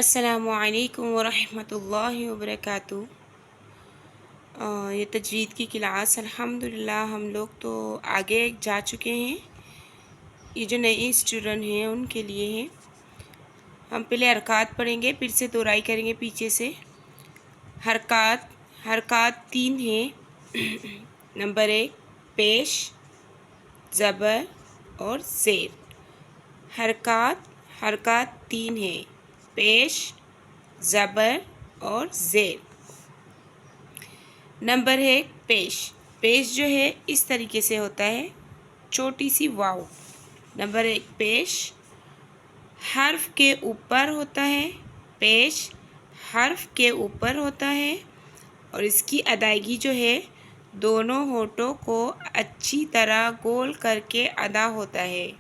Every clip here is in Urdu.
السلام علیکم ورحمۃ اللہ وبرکاتہ۔ یہ تجوید کی کلاس الحمدللہ ہم لوگ تو آگے جا چکے ہیں۔ یہ جو نئے اسٹوڈنٹ ہیں ان کے لیے ہیں۔ ہم پہلے حرکات پڑھیں گے، پھر سے دہرائی کریں گے پیچھے سے۔ حرکات 3 ہیں۔ نمبر 1 پیش، زبر اور زیر۔ حرکات 3 ہیں، پیش، زبر اور زیر۔ نمبر 1 پیش جو ہے اس طریقے سے ہوتا ہے، چھوٹی سی واو۔ نمبر 1 پیش حرف کے اوپر ہوتا ہے، پیش حرف کے اوپر ہوتا ہے اور اس کی ادائیگی جو ہے دونوں ہونٹوں کو اچھی طرح گول کر کے ادا ہوتا ہے۔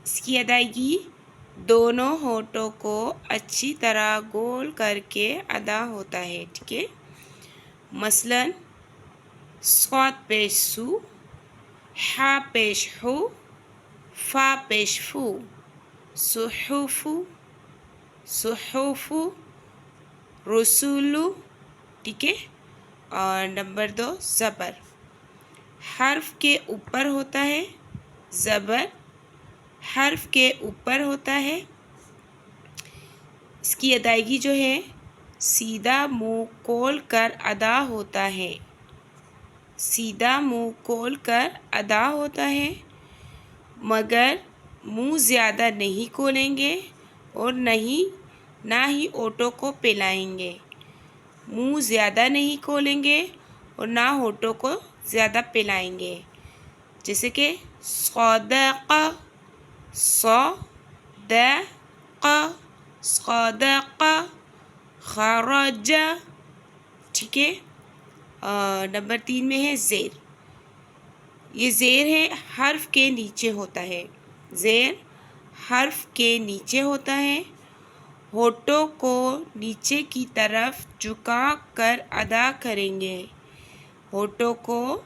اس کی ادائیگی دونوں ہونٹوں کو اچھی طرح گول کر کے ادا ہوتا ہے، ٹھیک ہے۔ مثلاً صاد پیش سو، حا پیش حو، فا پیش فو، صحف، صحف، رسول، ٹھیک ہے۔ اور نمبر 2 زبر، حرف کے اوپر ہوتا ہے، زبر حرف کے اوپر ہوتا ہے۔ اس کی ادائیگی جو ہے سیدھا منہ کھول کر ادا ہوتا ہے، سیدھا منہ کھول کر ادا ہوتا ہے، مگر منہ زیادہ نہیں کھولیں گے اور نہ ہی ہونٹوں کو پھیلائیں گے۔ منہ زیادہ نہیں کھولیں گے اور نہ ہونٹوں کو زیادہ پھیلائیں گے، جیسے کہ صدق، صدق، صدق، خرج، ٹھیک ہے۔ نمبر 3 میں ہے زیر۔ یہ زیر ہے، حرف کے نیچے ہوتا ہے، زیر حرف کے نیچے ہوتا ہے۔ ہونٹوں کو نیچے کی طرف جھکا کر ادا کریں گے، ہونٹوں کو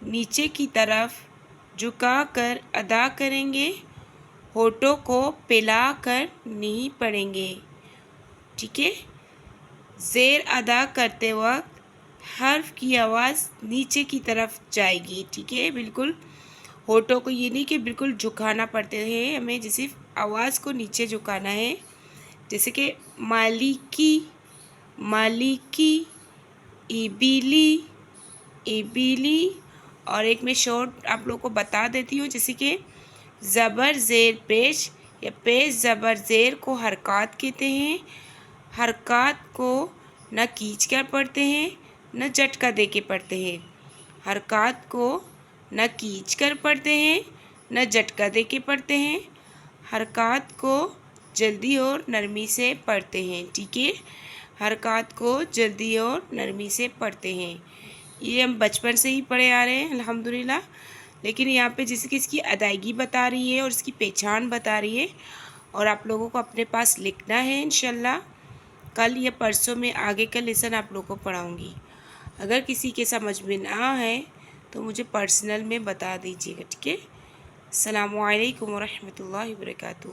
نیچے کی طرف جھکا کر ادا کریں گے، ہونٹوں کو پھیلا کر نہیں پڑھیں گے، ٹھیک ہے۔ زیر ادا کرتے وقت حرف کی آواز نیچے کی طرف جائے گی، ٹھیک ہے۔ بالکل ہونٹوں کو یہ نہیں کہ بالکل جھکانا پڑتے ہیں، ہمیں جیسے آواز کو نیچے جھکانا ہے، جیسے کہ مالکی، مالکی، ایبیلی، ایبیلی۔ اور ایک میں شارٹ آپ لوگوں کو بتا دیتی ہوں، جیسے کہ زبر زیر پیش یا پیش زبر زیر کو حرکات کہتے ہیں۔ حرکات کو نہ کھینچ کر پڑھتے ہیں نہ جھٹکا دے کے پڑھتے ہیں، حرکات کو نہ کھینچ کر پڑھتے ہیں نہ جھٹکا دے کے پڑھتے ہیں، حرکات کو جلدی اور نرمی سے پڑھتے ہیں، ٹھیک ہے۔ حرکات کو جلدی اور نرمی سے پڑھتے ہیں۔ یہ ہم بچپن سے ہی پڑھے آ رہے ہیں الحمدللہ، لیکن یہاں پہ جیسے کہ اس کی ادائیگی بتا رہی ہے اور اس کی پہچان بتا رہی ہے، اور آپ لوگوں کو اپنے پاس لکھنا ہے انشاءاللہ۔ کل یا پرسوں میں آگے کا لیسن آپ لوگوں کو پڑھاؤں گی۔ اگر کسی کے سمجھ میں نہ آئے تو مجھے پرسنل میں بتا دیجیے گا، ٹھیک ہے۔ السلام علیکم ورحمۃ اللہ وبرکاتہ۔